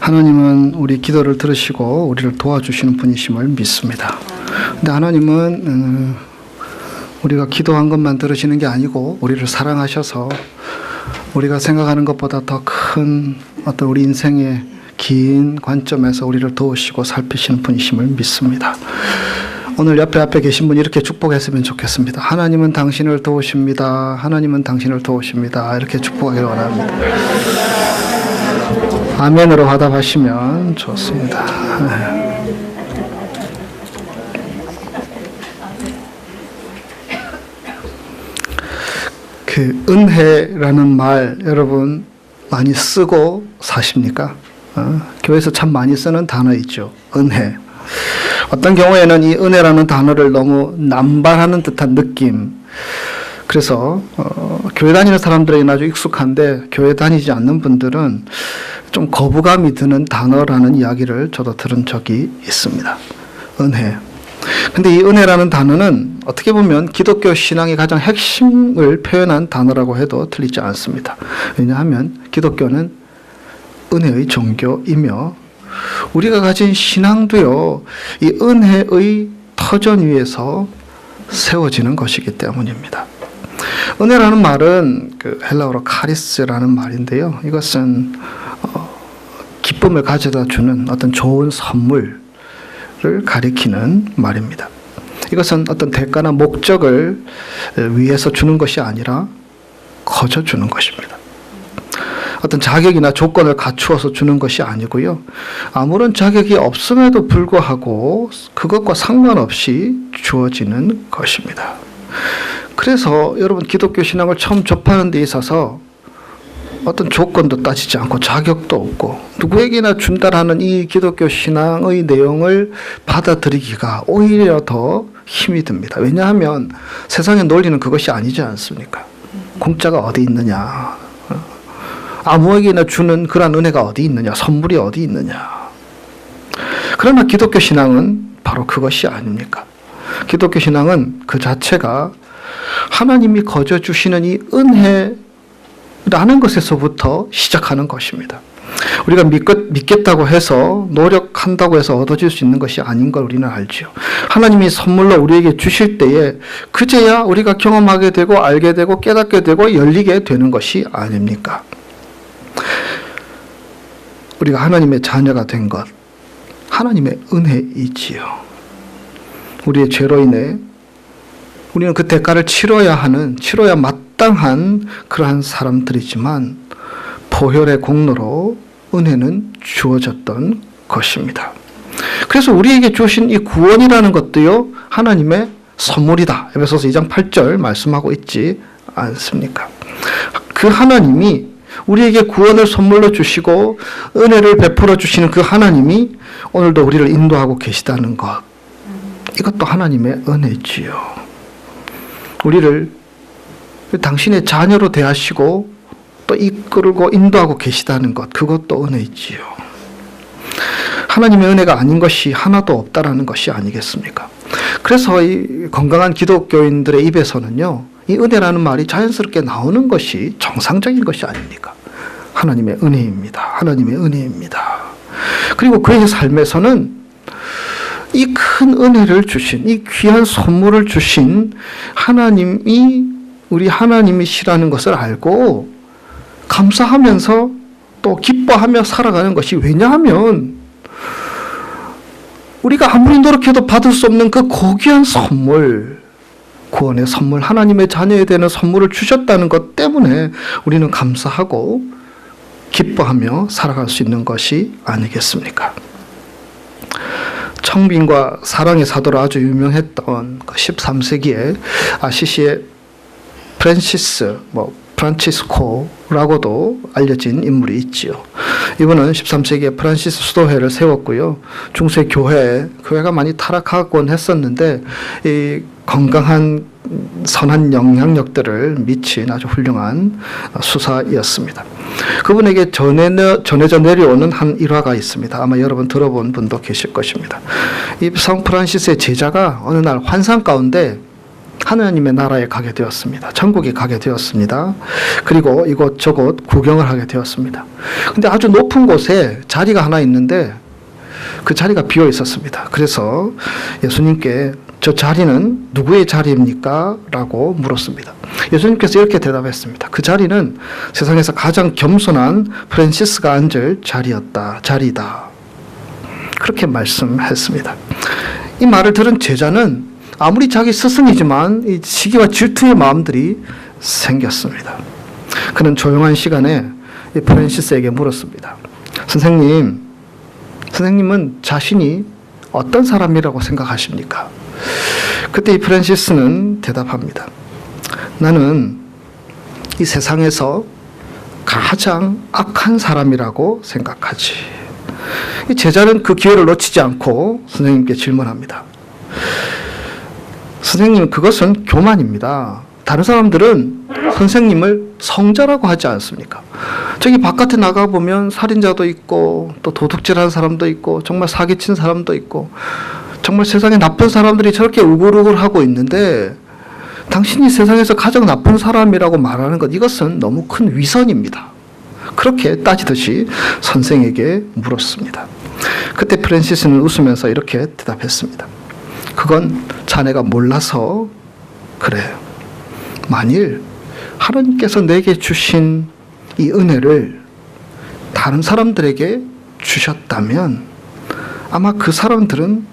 하나님은 우리 기도를 들으시고 우리를 도와주시는 분이심을 믿습니다. 근데 하나님은 우리가 기도한 것만 들으시는 게 아니고 우리를 사랑하셔서 우리가 생각하는 것보다 더 큰 어떤 우리 인생의 긴 관점에서 우리를 도우시고 살피시는 분이심을 믿습니다. 오늘 앞에 계신 분이 이렇게 축복했으면 좋겠습니다. 하나님은 당신을 도우십니다. 하나님은 당신을 도우십니다. 이렇게 축복하기를 원합니다. 아멘으로 화답하시면 좋습니다. 그 은혜라는 말 여러분 많이 쓰고 사십니까? 교회에서 참 많이 쓰는 단어 있죠. 은혜. 어떤 경우에는 이 은혜라는 단어를 너무 남발하는 듯한 느낌. 그래서 교회 다니는 사람들에게는 아주 익숙한데 교회 다니지 않는 분들은 좀 거부감이 드는 단어라는 이야기를 저도 들은 적이 있습니다. 은혜. 근데 이 은혜라는 단어는 어떻게 보면 기독교 신앙의 가장 핵심을 표현한 단어라고 해도 틀리지 않습니다. 왜냐하면 기독교는 은혜의 종교이며 우리가 가진 신앙도요, 이 은혜의 터전 위에서 세워지는 것이기 때문입니다. 은혜라는 말은 그 헬라어로 카리스라는 말인데요. 이것은 기쁨을 가져다 주는 어떤 좋은 선물을 가리키는 말입니다. 이것은 어떤 대가나 목적을 위해서 주는 것이 아니라 거저 주는 것입니다. 어떤 자격이나 조건을 갖추어서 주는 것이 아니고요. 아무런 자격이 없음에도 불구하고 그것과 상관없이 주어지는 것입니다. 그래서 여러분 기독교 신앙을 처음 접하는 데 있어서 어떤 조건도 따지지 않고 자격도 없고 누구에게나 준다라는 이 기독교 신앙의 내용을 받아들이기가 오히려 더 힘이 듭니다. 왜냐하면 세상의 논리는 그것이 아니지 않습니까? 공짜가 어디 있느냐? 아무에게나 주는 그런 은혜가 어디 있느냐? 선물이 어디 있느냐? 그러나 기독교 신앙은 바로 그것이 아닙니까? 기독교 신앙은 그 자체가 하나님이 거저 주시는 이 은혜라는 것에서부터 시작하는 것입니다. 우리가 믿겠다고 해서 노력한다고 해서 얻어질 수 있는 것이 아닌 걸 우리는 알지요. 하나님이 선물로 우리에게 주실 때에 그제야 우리가 경험하게 되고 알게 되고 깨닫게 되고 열리게 되는 것이 아닙니까? 우리가 하나님의 자녀가 된 것, 하나님의 은혜이지요. 우리의 죄로 인해 우리는 그 대가를 치러야 마땅한 그러한 사람들이지만 보혈의 공로로 은혜는 주어졌던 것입니다. 그래서 우리에게 주신 이 구원이라는 것도요, 하나님의 선물이다. 에베소서 2장 8절 말씀하고 있지 않습니까? 그 하나님이 우리에게 구원을 선물로 주시고 은혜를 베풀어 주시는 그 하나님이 오늘도 우리를 인도하고 계시다는 것. 이것도 하나님의 은혜지요. 우리를 당신의 자녀로 대하시고 또 이끌고 인도하고 계시다는 것. 그것도 은혜지요. 하나님의 은혜가 아닌 것이 하나도 없다라는 것이 아니겠습니까? 그래서 이 건강한 기독교인들의 입에서는요, 이 은혜라는 말이 자연스럽게 나오는 것이 정상적인 것이 아닙니까? 하나님의 은혜입니다. 하나님의 은혜입니다. 그리고 그의 삶에서는 이 큰 은혜를 주신, 이 귀한 선물을 주신 하나님이 우리 하나님이시라는 것을 알고 감사하면서 또 기뻐하며 살아가는 것이, 왜냐하면 우리가 아무리 노력해도 받을 수 없는 그 고귀한 선물, 구원의 선물, 하나님의 자녀에 되는 선물을 주셨다는 것 때문에 우리는 감사하고 기뻐하며 살아갈 수 있는 것이 아니겠습니까? 청빙과 사랑의 사도로 아주 유명했던 13세기에 아시시의 프란치스코라고도 알려진 인물이 있지요. 이분은 13세기에 프란시스 수도회를 세웠고요. 중세 교회가 많이 타락하곤 했었는데 이 건강한 선한 영향력들을 미친 아주 훌륭한 수사이었습니다. 그분에게 전해져 내려오는 한 일화가 있습니다. 아마 여러분 들어본 분도 계실 것입니다. 이 성 프란시스의 제자가 어느 날 환상 가운데 하나님의 나라에 가게 되었습니다. 천국에 가게 되었습니다. 그리고 이곳저곳 구경을 하게 되었습니다. 근데 아주 높은 곳에 자리가 하나 있는데 그 자리가 비어 있었습니다. 그래서 예수님께 저 자리는 누구의 자리입니까? 라고 물었습니다. 예수님께서 이렇게 대답했습니다. 그 자리는 세상에서 가장 겸손한 프란시스가 앉을 자리다. 그렇게 말씀했습니다. 이 말을 들은 제자는 아무리 자기 스승이지만 이 시기와 질투의 마음들이 생겼습니다. 그는 조용한 시간에 이 프란시스에게 물었습니다. 선생님은 자신이 어떤 사람이라고 생각하십니까? 그때 이 프란시스는 대답합니다. 나는 이 세상에서 가장 악한 사람이라고 생각하지. 이 제자는 그 기회를 놓치지 않고 선생님께 질문합니다. 선생님, 그것은 교만입니다. 다른 사람들은 선생님을 성자라고 하지 않습니까? 저기 바깥에 나가보면 살인자도 있고 또 도둑질하는 사람도 있고 정말 사기친 사람도 있고 정말 세상에 나쁜 사람들이 저렇게 우글우글 하고 있는데 당신이 세상에서 가장 나쁜 사람이라고 말하는 것, 이것은 너무 큰 위선입니다. 그렇게 따지듯이 선생에게 물었습니다. 그때 프란시스는 웃으면서 이렇게 대답했습니다. 그건 자네가 몰라서 그래요. 만일 하나님께서 내게 주신 이 은혜를 다른 사람들에게 주셨다면 아마 그 사람들은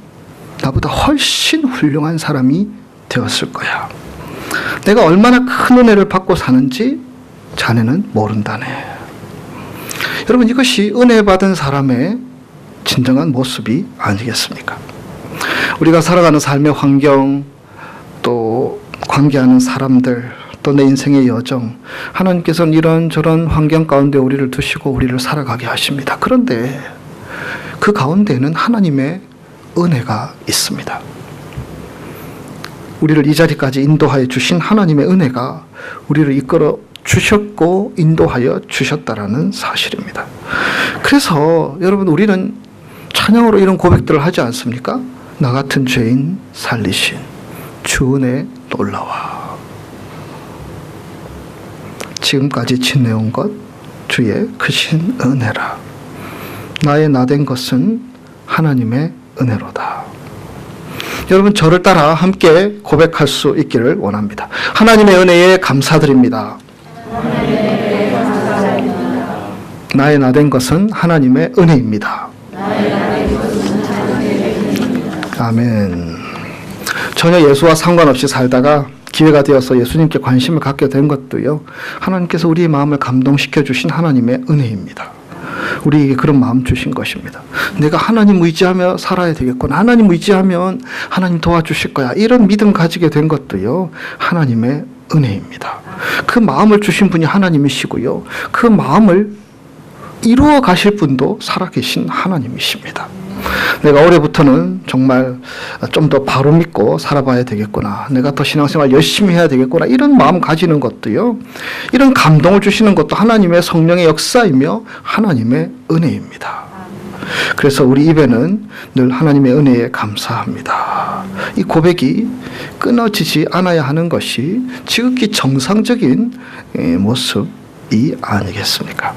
나보다 훨씬 훌륭한 사람이 되었을 거야. 내가 얼마나 큰 은혜를 받고 사는지 자네는 모른다네. 여러분, 이것이 은혜 받은 사람의 진정한 모습이 아니겠습니까? 우리가 살아가는 삶의 환경, 또 관계하는 사람들, 또 내 인생의 여정, 하나님께서는 이런저런 환경 가운데 우리를 두시고 우리를 살아가게 하십니다. 그런데 그 가운데는 하나님의 은혜가 있습니다. 우리를 이 자리까지 인도하여 주신 하나님의 은혜가 우리를 이끌어 주셨고 인도하여 주셨다라는 사실입니다. 그래서 여러분, 우리는 찬양으로 이런 고백들을 하지 않습니까? 나 같은 죄인 살리신 주 은혜 놀라와. 지금까지 지내온 것 주의 크신 은혜라. 나의 나된 것은 하나님의 은혜로다. 여러분, 저를 따라 함께 고백할 수 있기를 원합니다. 하나님의 은혜에 감사드립니다. 나의 나된 것은 하나님의 은혜입니다. 아멘. 전혀 예수와 상관없이 살다가 기회가 되어서 예수님께 관심을 갖게 된 것도요, 하나님께서 우리의 마음을 감동시켜 주신 하나님의 은혜입니다. 우리에게 그런 마음 주신 것입니다. 내가 하나님 의지하며 살아야 되겠구나. 하나님 의지하면 하나님 도와주실 거야. 이런 믿음 가지게 된 것도요, 하나님의 은혜입니다. 그 마음을 주신 분이 하나님이시고요, 그 마음을 이루어 가실 분도 살아계신 하나님이십니다. 내가 올해부터는 정말 좀 더 바로 믿고 살아봐야 되겠구나. 내가 더 신앙생활 열심히 해야 되겠구나. 이런 마음 가지는 것도요, 이런 감동을 주시는 것도 하나님의 성령의 역사이며 하나님의 은혜입니다. 그래서 우리 입에는 늘 하나님의 은혜에 감사합니다. 이 고백이 끊어지지 않아야 하는 것이 지극히 정상적인 모습이 아니겠습니까?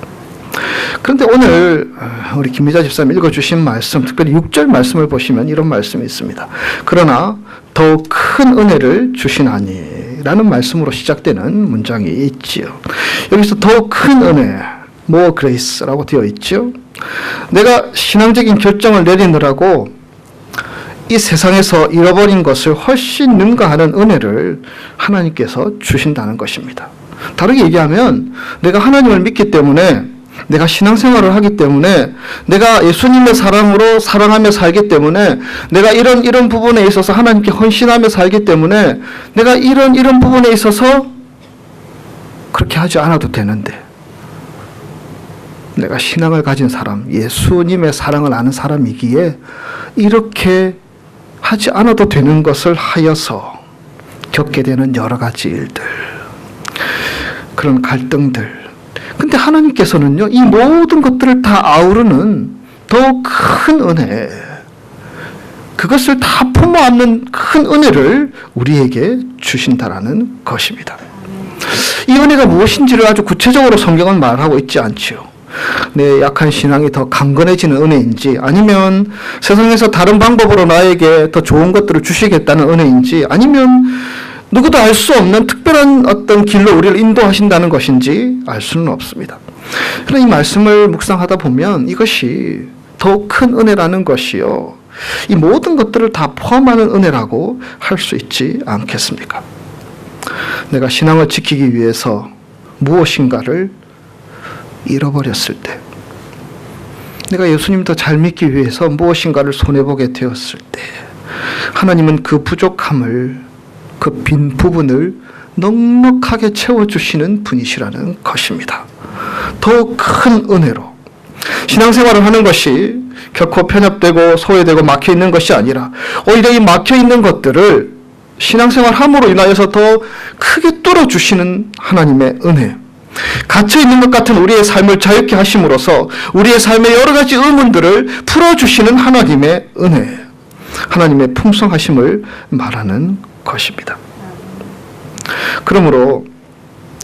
그런데 오늘 우리 김미자 집사님 읽어주신 말씀, 특별히 6절 말씀을 보시면 이런 말씀이 있습니다. 그러나 더욱 큰 은혜를 주시나니 라는 말씀으로 시작되는 문장이 있지요. 여기서 더욱 큰 은혜, more grace라고 되어 있죠. 내가 신앙적인 결정을 내리느라고 이 세상에서 잃어버린 것을 훨씬 능가하는 은혜를 하나님께서 주신다는 것입니다. 다르게 얘기하면 내가 하나님을 믿기 때문에, 내가 신앙생활을 하기 때문에, 내가 예수님의 사랑으로 사랑하며 살기 때문에, 내가 이런 부분에 있어서 하나님께 헌신하며 살기 때문에 내가 이런 부분에 있어서 그렇게 하지 않아도 되는데, 내가 신앙을 가진 사람, 예수님의 사랑을 아는 사람이기에 이렇게 하지 않아도 되는 것을 하여서 겪게 되는 여러 가지 일들, 그런 갈등들. 근데 하나님께서는요, 이 모든 것들을 다 아우르는 더 큰 은혜, 그 그것을 다 품어안는 큰 은혜를 우리에게 주신다라는 것입니다. 이 은혜가 무엇인지를 아주 구체적으로 성경은 말하고 있지 않지요. 내 약한 신앙이 더 강건해지는 은혜인지, 아니면 세상에서 다른 방법으로 나에게 더 좋은 것들을 주시겠다는 은혜인지, 아니면 누구도 알 수 없는 특별한 어떤 길로 우리를 인도하신다는 것인지 알 수는 없습니다. 그러나 이 말씀을 묵상하다 보면 이것이 더 큰 은혜라는 것이요, 이 모든 것들을 다 포함하는 은혜라고 할 수 있지 않겠습니까? 내가 신앙을 지키기 위해서 무엇인가를 잃어버렸을 때, 내가 예수님 더 잘 믿기 위해서 무엇인가를 손해보게 되었을 때, 하나님은 그 부족함을, 그 빈 부분을 넉넉하게 채워주시는 분이시라는 것입니다. 더 큰 은혜로 신앙생활을 하는 것이 결코 편협되고 소외되고 막혀있는 것이 아니라, 오히려 이 막혀있는 것들을 신앙생활 함으로 인하여서 더 크게 뚫어주시는 하나님의 은혜, 갇혀있는 것 같은 우리의 삶을 자유케 하심으로써 우리의 삶의 여러 가지 의문들을 풀어주시는 하나님의 은혜, 하나님의 풍성하심을 말하는 것입니다. 그러므로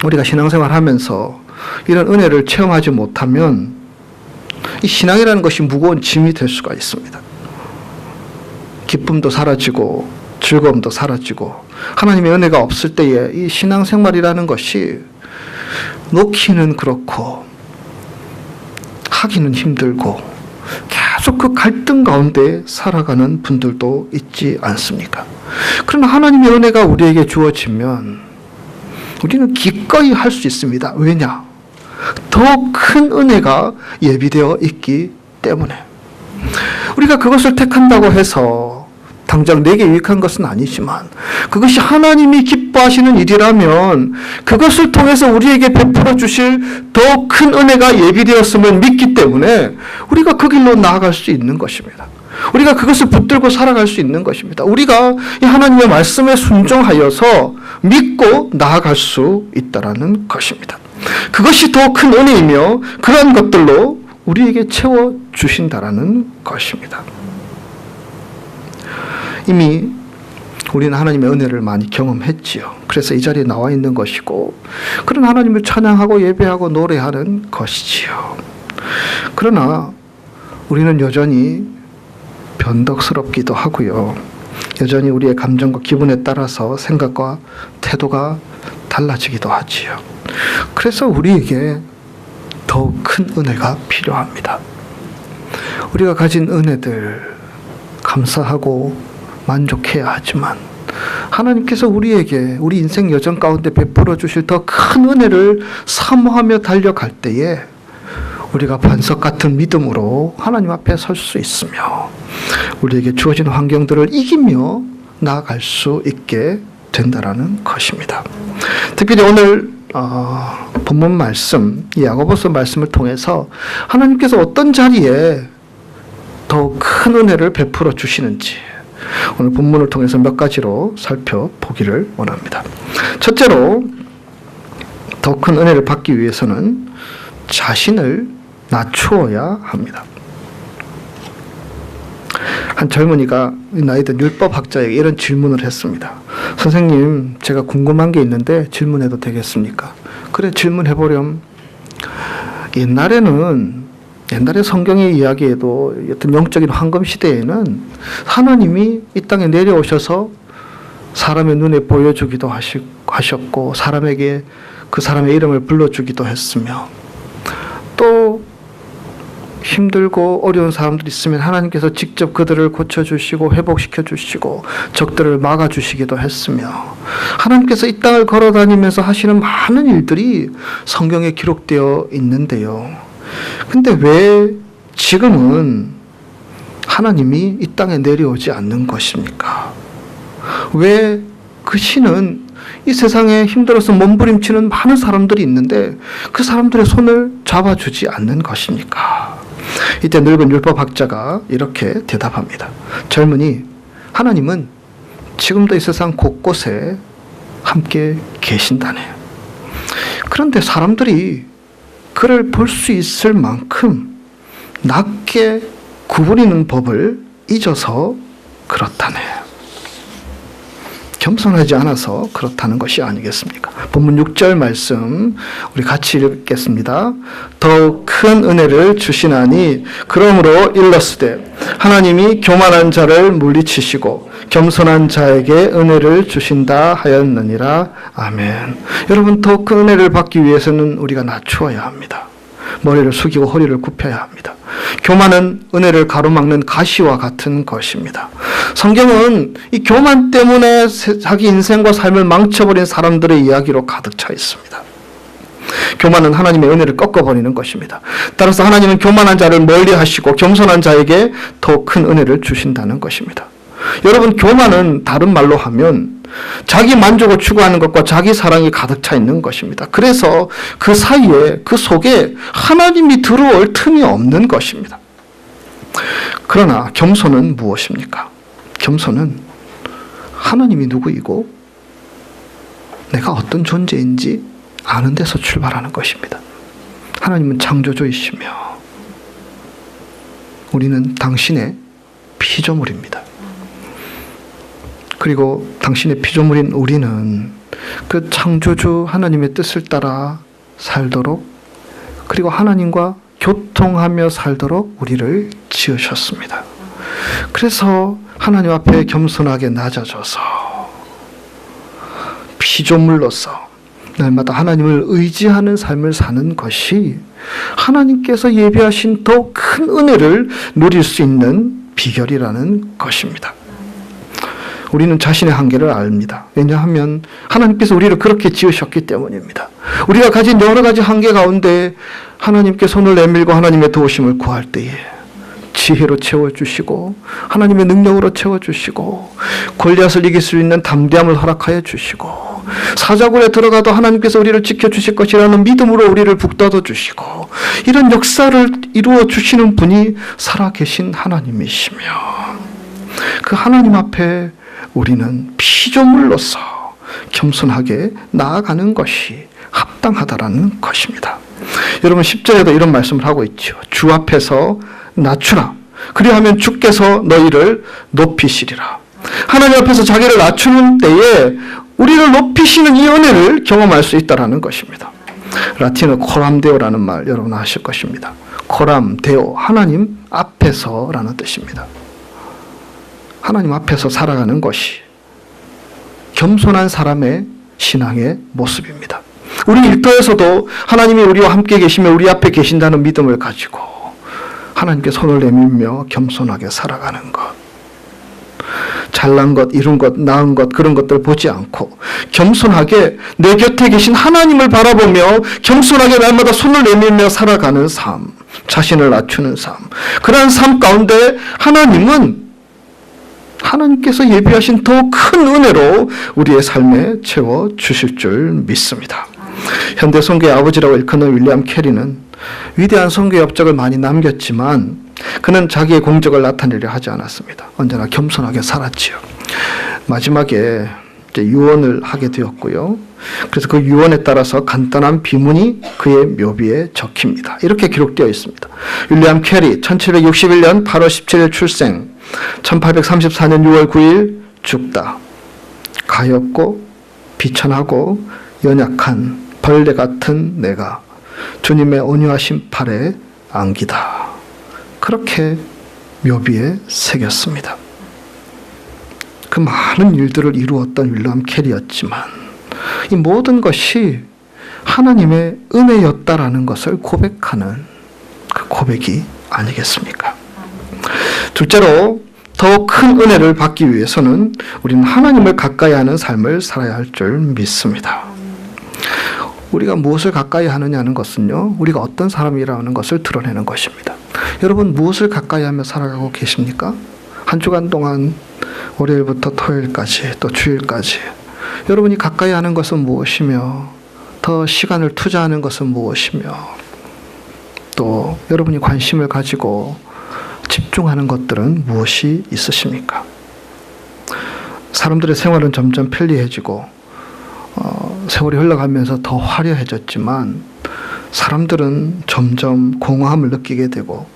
우리가 신앙생활 하면서 이런 은혜를 체험하지 못하면 이 신앙이라는 것이 무거운 짐이 될 수가 있습니다. 기쁨도 사라지고 즐거움도 사라지고, 하나님의 은혜가 없을 때에 이 신앙생활이라는 것이 놓기는 그렇고 하기는 힘들고 계속 그 갈등 가운데 살아가는 분들도 있지 않습니까? 그러나 하나님의 은혜가 우리에게 주어지면 우리는 기꺼이 할 수 있습니다. 왜냐? 더 큰 은혜가 예비되어 있기 때문에. 우리가 그것을 택한다고 해서 당장 내게 유익한 것은 아니지만, 그것이 하나님이 기뻐하시는 일이라면 그것을 통해서 우리에게 베풀어 주실 더 큰 은혜가 예비되었음을 믿기 때문에 우리가 그 길로 나아갈 수 있는 것입니다. 우리가 그것을 붙들고 살아갈 수 있는 것입니다. 우리가 이 하나님의 말씀에 순종하여서 믿고 나아갈 수 있다라는 것입니다. 그것이 더 큰 은혜이며 그러한 것들로 우리에게 채워주신다라는 것입니다. 이미 우리는 하나님의 은혜를 많이 경험했지요. 그래서 이 자리에 나와 있는 것이고, 그런 하나님을 찬양하고 예배하고 노래하는 것이지요. 그러나 우리는 여전히 변덕스럽기도 하고요. 여전히 우리의 감정과 기분에 따라서 생각과 태도가 달라지기도 하지요. 그래서 우리에게 더 큰 은혜가 필요합니다. 우리가 가진 은혜들 감사하고 만족해야 하지만, 하나님께서 우리에게 우리 인생 여정 가운데 베풀어 주실 더 큰 은혜를 사모하며 달려갈 때에 우리가 반석 같은 믿음으로 하나님 앞에 설 수 있으며 우리에게 주어진 환경들을 이기며 나아갈 수 있게 된다라는 것입니다. 특별히 오늘 본문 말씀, 이 야고보서 말씀을 통해서 하나님께서 어떤 자리에 더 큰 은혜를 베풀어 주시는지 오늘 본문을 통해서 몇 가지로 살펴보기를 원합니다. 첫째로, 더 큰 은혜를 받기 위해서는 자신을 낮추어야 합니다. 한 젊은이가 나이든 율법학자에게 이런 질문을 했습니다. 선생님, 제가 궁금한 게 있는데 질문해도 되겠습니까? 그래, 질문해보렴. 옛날에 성경의 이야기에도 어떤 영적인 황금 시대에는 하나님이 이 땅에 내려오셔서 사람의 눈에 보여주기도 하셨고, 사람에게 그 사람의 이름을 불러주기도 했으며, 또 힘들고 어려운 사람들이 있으면 하나님께서 직접 그들을 고쳐주시고 회복시켜주시고 적들을 막아주시기도 했으며, 하나님께서 이 땅을 걸어다니면서 하시는 많은 일들이 성경에 기록되어 있는데요. 근데 왜 지금은 하나님이 이 땅에 내려오지 않는 것입니까? 왜 그 신은 이 세상에 힘들어서 몸부림치는 많은 사람들이 있는데 그 사람들의 손을 잡아주지 않는 것입니까? 이때 늙은 율법학자가 이렇게 대답합니다. 젊은이, 하나님은 지금도 이 세상 곳곳에 함께 계신다네. 그런데 사람들이 그를 볼 수 있을 만큼 낮게 구부리는 법을 잊어서 그렇다네. 겸손하지 않아서 그렇다는 것이 아니겠습니까? 본문 6절 말씀 우리 같이 읽겠습니다. 더욱 큰 은혜를 주시나니 그러므로 일렀으되 하나님이 교만한 자를 물리치시고 겸손한 자에게 은혜를 주신다 하였느니라. 아멘. 여러분, 더 큰 은혜를 받기 위해서는 우리가 낮추어야 합니다. 머리를 숙이고 허리를 굽혀야 합니다. 교만은 은혜를 가로막는 가시와 같은 것입니다. 성경은 이 교만 때문에 자기 인생과 삶을 망쳐버린 사람들의 이야기로 가득 차 있습니다. 교만은 하나님의 은혜를 꺾어버리는 것입니다. 따라서 하나님은 교만한 자를 멀리 하시고 겸손한 자에게 더 큰 은혜를 주신다는 것입니다. 여러분, 교만은 다른 말로 하면 자기 만족을 추구하는 것과 자기 사랑이 가득 차 있는 것입니다. 그래서 그 사이에, 그 속에 하나님이 들어올 틈이 없는 것입니다. 그러나 겸손은 무엇입니까? 겸손은 하나님이 누구이고 내가 어떤 존재인지 아는 데서 출발하는 것입니다. 하나님은 창조주이시며 우리는 당신의 피조물입니다. 그리고 당신의 피조물인 우리는 그 창조주 하나님의 뜻을 따라 살도록, 그리고 하나님과 교통하며 살도록 우리를 지으셨습니다. 그래서 하나님 앞에 겸손하게 낮아져서 피조물로서 날마다 하나님을 의지하는 삶을 사는 것이 하나님께서 예비하신 더 큰 은혜를 누릴 수 있는 비결이라는 것입니다. 우리는 자신의 한계를 압니다. 왜냐하면 하나님께서 우리를 그렇게 지으셨기 때문입니다. 우리가 가진 여러 가지 한계 가운데 하나님께 손을 내밀고 하나님의 도우심을 구할 때에 지혜로 채워주시고 하나님의 능력으로 채워주시고 골리앗을 이길 수 있는 담대함을 허락하여 주시고 사자굴에 들어가도 하나님께서 우리를 지켜주실 것이라는 믿음으로 우리를 북돋워 주시고 이런 역사를 이루어 주시는 분이 살아계신 하나님이시며 그 하나님 앞에 우리는 피조물로서 겸손하게 나아가는 것이 합당하다라는 것입니다. 여러분 10절에도 이런 말씀을 하고 있죠. 주 앞에서 낮추라. 그리하면 주께서 너희를 높이시리라. 하나님 앞에서 자기를 낮추는 때에 우리를 높이시는 이 은혜를 경험할 수 있다라는 것입니다. 라틴어 코람데오라는 말 여러분 아실 것입니다. 코람데오, 하나님 앞에서라는 뜻입니다. 하나님 앞에서 살아가는 것이 겸손한 사람의 신앙의 모습입니다. 우리 일터에서도 하나님이 우리와 함께 계시며 우리 앞에 계신다는 믿음을 가지고 하나님께 손을 내밀며 겸손하게 살아가는 것. 잘난 것, 이룬 것, 나은 것 그런 것들 보지 않고 겸손하게 내 곁에 계신 하나님을 바라보며 겸손하게 날마다 손을 내밀며 살아가는 삶, 자신을 낮추는 삶. 그러한 삶 가운데 하나님께서 예비하신 더 큰 은혜로 우리의 삶에 채워주실 줄 믿습니다. 현대 선교의 아버지라고 일컫는 윌리엄 캐리는 위대한 선교의 업적을 많이 남겼지만 그는 자기의 공적을 나타내려 하지 않았습니다. 언제나 겸손하게 살았지요. 마지막에 이제 유언을 하게 되었고요. 그래서 그 유언에 따라서 간단한 비문이 그의 묘비에 적힙니다. 이렇게 기록되어 있습니다. 윌리엄 캐리 1761년 8월 17일 출생, 1834년 6월 9일 죽다. 가엾고 비천하고 연약한 벌레 같은 내가 주님의 온유하신 팔에 안기다. 그렇게 묘비에 새겼습니다. 그 많은 일들을 이루었던 윌리엄 캐리였지만 이 모든 것이 하나님의 은혜였다라는 것을 고백하는 그 고백이 아니겠습니까? 둘째로 더 큰 은혜를 받기 위해서는 우리는 하나님을 가까이 하는 삶을 살아야 할 줄 믿습니다. 우리가 무엇을 가까이 하느냐는 것은요, 우리가 어떤 사람이라는 것을 드러내는 것입니다. 여러분 무엇을 가까이 하며 살아가고 계십니까? 한 주간 동안 월요일부터 토요일까지 또 주일까지 여러분이 가까이 하는 것은 무엇이며 더 시간을 투자하는 것은 무엇이며 또 여러분이 관심을 가지고 집중하는 것들은 무엇이 있으십니까? 사람들의 생활은 점점 편리해지고 세월이 흘러가면서 더 화려해졌지만 사람들은 점점 공허함을 느끼게 되고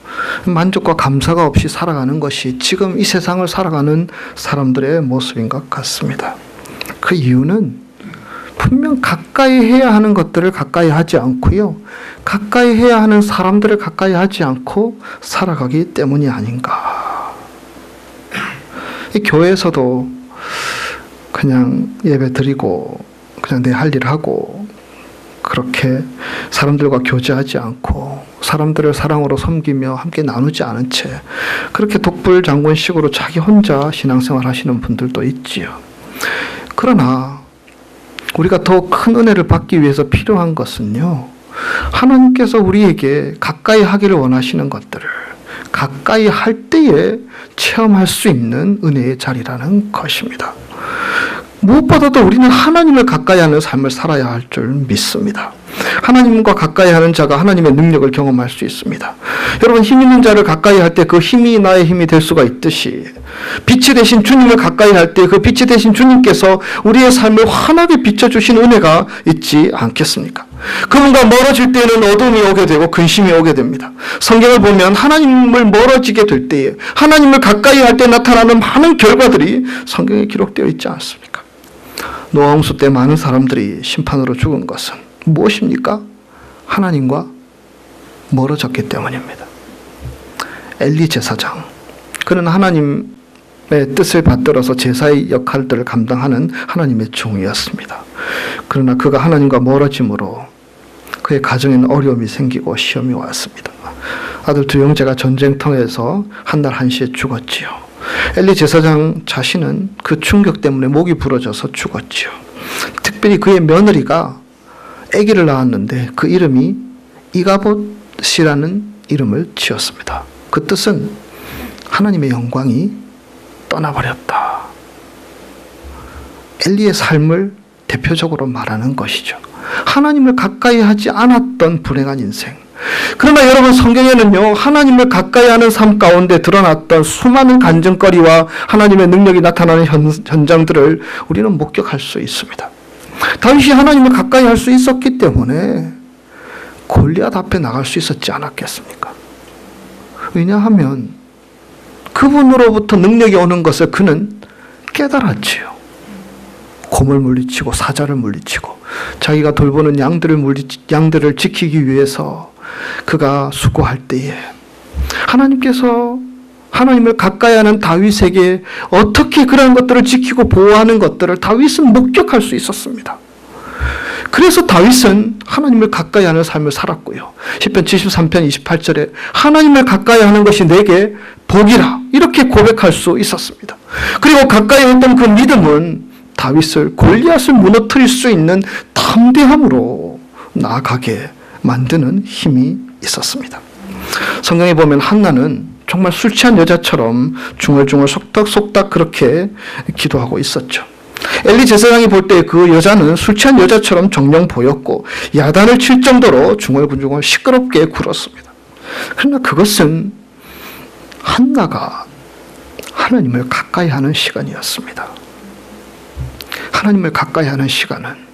만족과 감사가 없이 살아가는 것이 지금 이 세상을 살아가는 사람들의 모습인 것 같습니다. 그 이유는 분명 가까이 해야 하는 것들을 가까이 하지 않고요. 가까이 해야 하는 사람들을 가까이 하지 않고 살아가기 때문이 아닌가. 이 교회에서도 그냥 예배 드리고 그냥 내 할 일 하고 그렇게 사람들과 교제하지 않고 사람들을 사랑으로 섬기며 함께 나누지 않은 채 그렇게 독불장군식으로 자기 혼자 신앙생활 하시는 분들도 있지요. 그러나 우리가 더 큰 은혜를 받기 위해서 필요한 것은요, 하나님께서 우리에게 가까이 하기를 원하시는 것들을 가까이 할 때에 체험할 수 있는 은혜의 자리라는 것입니다. 무엇보다도 우리는 하나님을 가까이 하는 삶을 살아야 할 줄 믿습니다. 하나님과 가까이 하는 자가 하나님의 능력을 경험할 수 있습니다. 여러분, 힘 있는 자를 가까이 할 때 그 힘이 나의 힘이 될 수가 있듯이 빛이 되신 주님을 가까이 할 때 그 빛이 되신 주님께서 우리의 삶을 환하게 비춰주신 은혜가 있지 않겠습니까? 그분과 멀어질 때는 어둠이 오게 되고 근심이 오게 됩니다. 성경을 보면 하나님을 멀어지게 될 때에 하나님을 가까이 할 때 나타나는 많은 결과들이 성경에 기록되어 있지 않습니까? 노아 홍수 때 많은 사람들이 심판으로 죽은 것은 무엇입니까? 하나님과 멀어졌기 때문입니다. 엘리 제사장, 그는 하나님의 뜻을 받들어서 제사의 역할들을 감당하는 하나님의 종이었습니다. 그러나 그가 하나님과 멀어짐으로 그의 가정에는 어려움이 생기고 시험이 왔습니다. 아들 두 형제가 전쟁터에서 한 날 한시에 죽었지요. 엘리 제사장 자신은 그 충격 때문에 목이 부러져서 죽었지요. 특별히 그의 며느리가 아기를 낳았는데 그 이름이 이가봇이라는 이름을 지었습니다. 그 뜻은 하나님의 영광이 떠나버렸다. 엘리의 삶을 대표적으로 말하는 것이죠. 하나님을 가까이 하지 않았던 불행한 인생. 그러나 여러분, 성경에는요, 하나님을 가까이 하는 삶 가운데 드러났던 수많은 간증거리와 하나님의 능력이 나타나는 현장들을 우리는 목격할 수 있습니다. 다윗이 하나님을 가까이 할 수 있었기 때문에 골리앗 앞에 나갈 수 있었지 않았겠습니까? 왜냐하면 그분으로부터 능력이 오는 것을 그는 깨달았지요. 곰을 물리치고 사자를 물리치고 자기가 돌보는 양들을 지키기 위해서 그가 수고할 때에 하나님께서 하나님을 가까이 하는 다윗에게 어떻게 그런 것들을 지키고 보호하는 것들을 다윗은 목격할 수 있었습니다. 그래서 다윗은 하나님을 가까이 하는 삶을 살았고요. 시편 73편 28절에 하나님을 가까이 하는 것이 내게 복이라 이렇게 고백할 수 있었습니다. 그리고 가까이 했던 그 믿음은 다윗을 골리앗을 무너뜨릴 수 있는 담대함으로 나아가게 만드는 힘이 있었습니다. 성경에 보면 한나는 정말 술 취한 여자처럼 중얼중얼 속닥속닥 그렇게 기도하고 있었죠. 엘리 제사장이 볼 때 그 여자는 술 취한 여자처럼 정령 보였고 야단을 칠 정도로 중얼중얼 시끄럽게 굴었습니다. 그러나 그것은 한나가 하나님을 가까이 하는 시간이었습니다. 하나님을 가까이 하는 시간은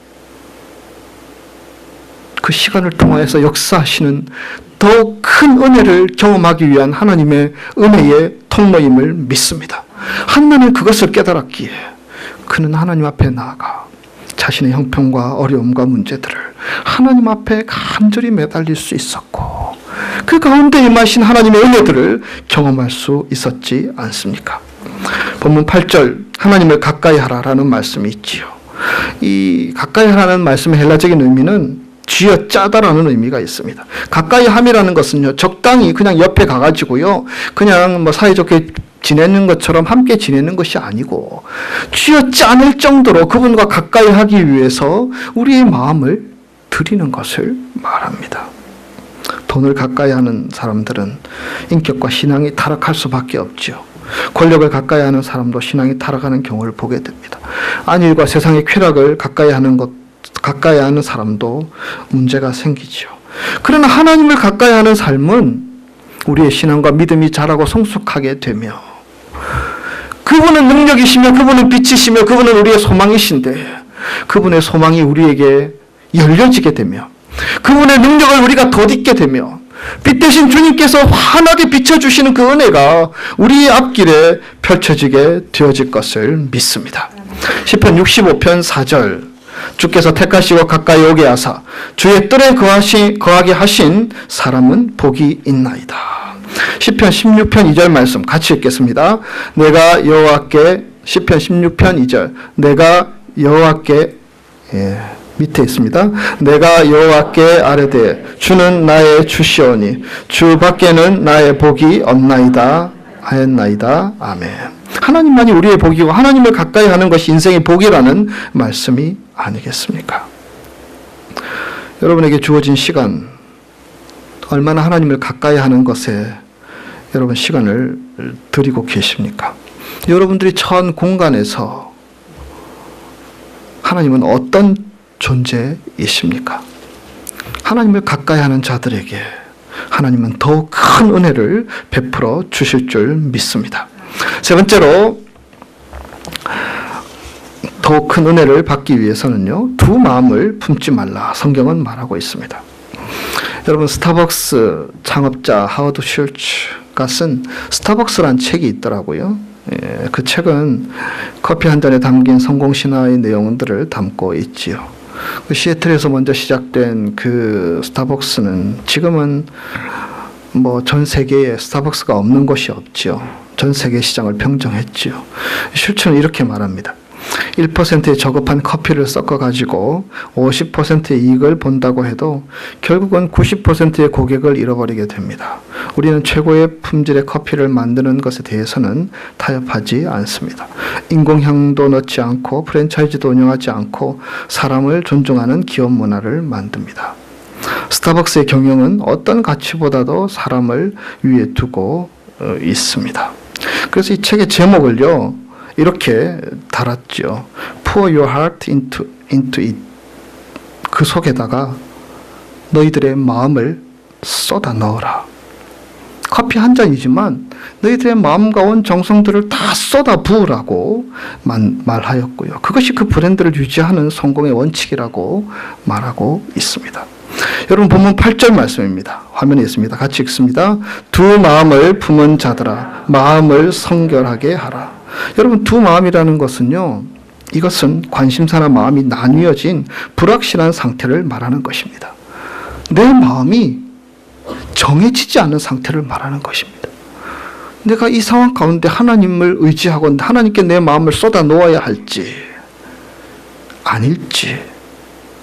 그 시간을 통하여서 역사하시는 더욱 큰 은혜를 경험하기 위한 하나님의 은혜의 통로임을 믿습니다. 한나는 그것을 깨달았기에 그는 하나님 앞에 나아가 자신의 형편과 어려움과 문제들을 하나님 앞에 간절히 매달릴 수 있었고 그 가운데 임하신 하나님의 은혜들을 경험할 수 있었지 않습니까? 본문 8절 하나님을 가까이 하라라는 말씀이 있지요. 이 가까이 하라는 말씀의 헬라적인 의미는 쥐어짜다라는 의미가 있습니다. 가까이 함이라는 것은요, 적당히 그냥 옆에 가가지고요, 그냥 뭐 사이좋게 지내는 것처럼 함께 지내는 것이 아니고 쥐어짜낼 정도로 그분과 가까이 하기 위해서 우리의 마음을 드리는 것을 말합니다. 돈을 가까이 하는 사람들은 인격과 신앙이 타락할 수밖에 없죠. 권력을 가까이 하는 사람도 신앙이 타락하는 경우를 보게 됩니다. 안일과 세상의 쾌락을 가까이 하는 사람도 문제가 생기죠. 그러나 하나님을 가까이 하는 삶은 우리의 신앙과 믿음이 자라고 성숙하게 되며 그분은 능력이시며 그분은 빛이시며 그분은 우리의 소망이신데 그분의 소망이 우리에게 열려지게 되며 그분의 능력을 우리가 덧입게 되며 빛 대신 주님께서 환하게 비춰주시는 그 은혜가 우리의 앞길에 펼쳐지게 되어질 것을 믿습니다. 시편 65편 4절 주께서 택하시고 가까이 오게 하사 주의 뜰에 거하게 하신 사람은 복이 있나이다. 시편 16편 2절 말씀 같이 읽겠습니다. 내가 여호와께 시편 16편 2절 내가 여호와께 밑에 있습니다. 내가 여호와께 아뢰되 주는 나의 주시오니 주 밖에는 나의 복이 없나이다 하였나이다. 아멘. 하나님만이 우리의 복이고 하나님을 가까이 하는 것이 인생의 복이라는 말씀이 아니겠습니까? 여러분에게 주어진 시간, 얼마나 하나님을 가까이 하는 것에 여러분 시간을 드리고 계십니까? 여러분들이 처한 공간에서 하나님은 어떤 존재이십니까? 하나님을 가까이 하는 자들에게 하나님은 더욱 큰 은혜를 베풀어 주실 줄 믿습니다. 세 번째로 더욱 큰 은혜를 받기 위해서는요, 두 마음을 품지 말라 성경은 말하고 있습니다. 여러분, 스타벅스 창업자 하워드 슐츠가 쓴 스타벅스란 책이 있더라고요. 그 책은 커피 한 잔에 담긴 성공 신화의 내용들을 담고 있지요. 그 시애틀에서 먼저 시작된 그 스타벅스는 지금은 뭐 전 세계에 스타벅스가 없는 곳이 없지요. 전 세계 시장을 평정했지요. 슐츠는 이렇게 말합니다. 1%의 저급한 커피를 섞어가지고 50%의 이익을 본다고 해도 결국은 90%의 고객을 잃어버리게 됩니다. 우리는 최고의 품질의 커피를 만드는 것에 대해서는 타협하지 않습니다. 인공향도 넣지 않고 프랜차이즈도 운영하지 않고 사람을 존중하는 기업 문화를 만듭니다. 스타벅스의 경영은 어떤 가치보다도 사람을 위에 두고 있습니다. 그래서 이 책의 제목을요, 이렇게 달았죠. Pour your heart into it. 그 속에다가 너희들의 마음을 쏟아 넣어라. 커피 한 잔이지만 너희들의 마음과 온 정성들을 다 쏟아 부으라고 말하였고요. 그것이 그 브랜드를 유지하는 성공의 원칙이라고 말하고 있습니다. 여러분, 본문 8절 말씀입니다. 화면에 있습니다. 같이 읽습니다. 두 마음을 품은 자들아 마음을 성결하게 하라. 여러분, 두 마음이라는 것은요, 이것은 관심사나 마음이 나뉘어진 불확실한 상태를 말하는 것입니다. 내 마음이 정해지지 않은 상태를 말하는 것입니다. 내가 이 상황 가운데 하나님을 의지하고 하나님께 내 마음을 쏟아 놓아야 할지 아닐지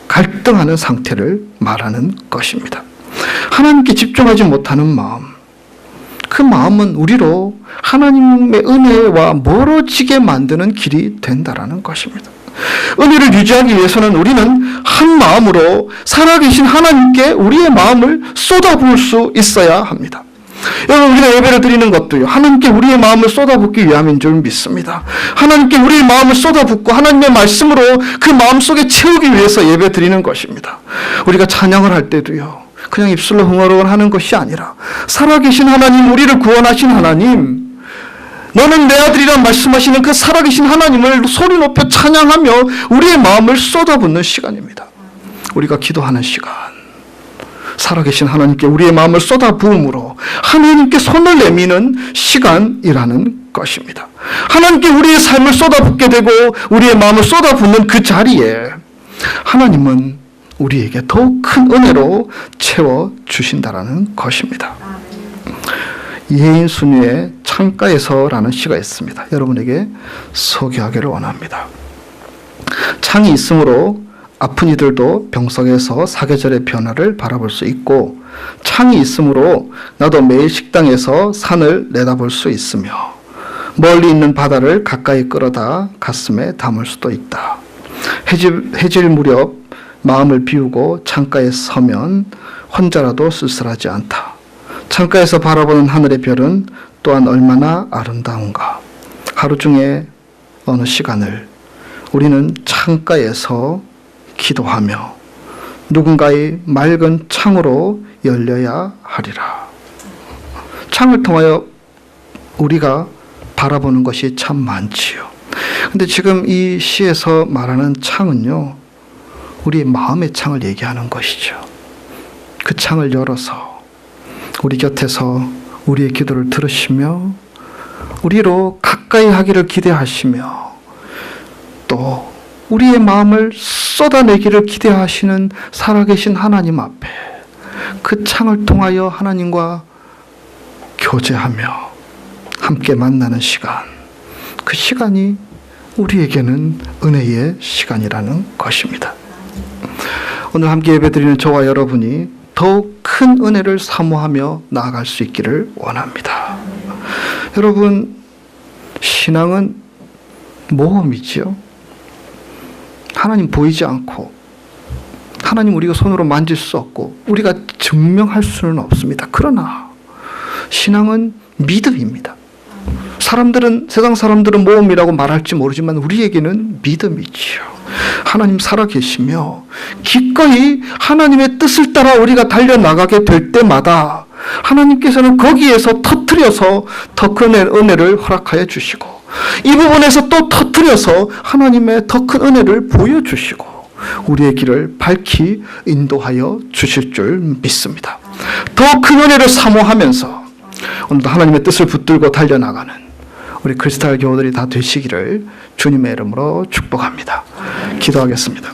갈등하는 상태를 말하는 것입니다. 하나님께 집중하지 못하는 마음, 그 마음은 우리로 하나님의 은혜와 멀어지게 만드는 길이 된다라는 것입니다. 은혜를 유지하기 위해서는 우리는 한 마음으로 살아계신 하나님께 우리의 마음을 쏟아부을 수 있어야 합니다. 여러분, 우리가 예배를 드리는 것도요, 하나님께 우리의 마음을 쏟아붓기 위함인 줄 믿습니다. 하나님께 우리의 마음을 쏟아붓고 하나님의 말씀으로 그 마음속에 채우기 위해서 예배 드리는 것입니다. 우리가 찬양을 할 때도요, 그냥 입술로 흥얼흥얼하는 것이 아니라 살아계신 하나님, 우리를 구원하신 하나님, 너는 내 아들이라 말씀하시는 그 살아계신 하나님을 소리 높여 찬양하며 우리의 마음을 쏟아붓는 시간입니다. 우리가 기도하는 시간, 살아계신 하나님께 우리의 마음을 쏟아부음으로 하나님께 손을 내미는 시간이라는 것입니다. 하나님께 우리의 삶을 쏟아붓게 되고 우리의 마음을 쏟아붓는 그 자리에 하나님은 우리에게 더욱 큰 은혜로 채워주신다라는 것입니다. 이혜인 순위의 창가에서라는 시가 있습니다. 여러분에게 소개하기를 원합니다. 창이 있으므로 아픈 이들도 병석에서 사계절의 변화를 바라볼 수 있고, 창이 있으므로 나도 매일 식당에서 산을 내다볼 수 있으며 멀리 있는 바다를 가까이 끌어다 가슴에 담을 수도 있다. 해질 무렵 마음을 비우고 창가에 서면 혼자라도 쓸쓸하지 않다. 창가에서 바라보는 하늘의 별은 또한 얼마나 아름다운가. 하루 중에 어느 시간을 우리는 창가에서 기도하며 누군가의 맑은 창으로 열려야 하리라. 창을 통하여 우리가 바라보는 것이 참 많지요. 근데 지금 이 시에서 말하는 창은요, 우리 마음의 창을 얘기하는 것이죠. 그 창을 열어서 우리 곁에서 우리의 기도를 들으시며 우리로 가까이 하기를 기대하시며 또 우리의 마음을 쏟아내기를 기대하시는 살아계신 하나님 앞에 그 창을 통하여 하나님과 교제하며 함께 만나는 시간, 그 시간이 우리에게는 은혜의 시간이라는 것입니다. 오늘 함께 예배드리는 저와 여러분이 더욱 큰 은혜를 사모하며 나아갈 수 있기를 원합니다. 여러분, 신앙은 모험이지요. 하나님 보이지 않고 하나님 우리가 손으로 만질 수 없고 우리가 증명할 수는 없습니다. 그러나 신앙은 믿음입니다. 세상 사람들은 모험이라고 말할지 모르지만 우리에게는 믿음이지요. 하나님 살아계시며 기꺼이 하나님의 뜻을 따라 우리가 달려나가게 될 때마다 하나님께서는 거기에서 터뜨려서 더 큰 은혜를 허락하여 주시고 이 부분에서 또 터뜨려서 하나님의 더 큰 은혜를 보여주시고 우리의 길을 밝히 인도하여 주실 줄 믿습니다. 더 큰 은혜를 사모하면서 오늘도 하나님의 뜻을 붙들고 달려나가는 우리 크리스탈 교우들이 다 되시기를 주님의 이름으로 축복합니다. 기도하겠습니다.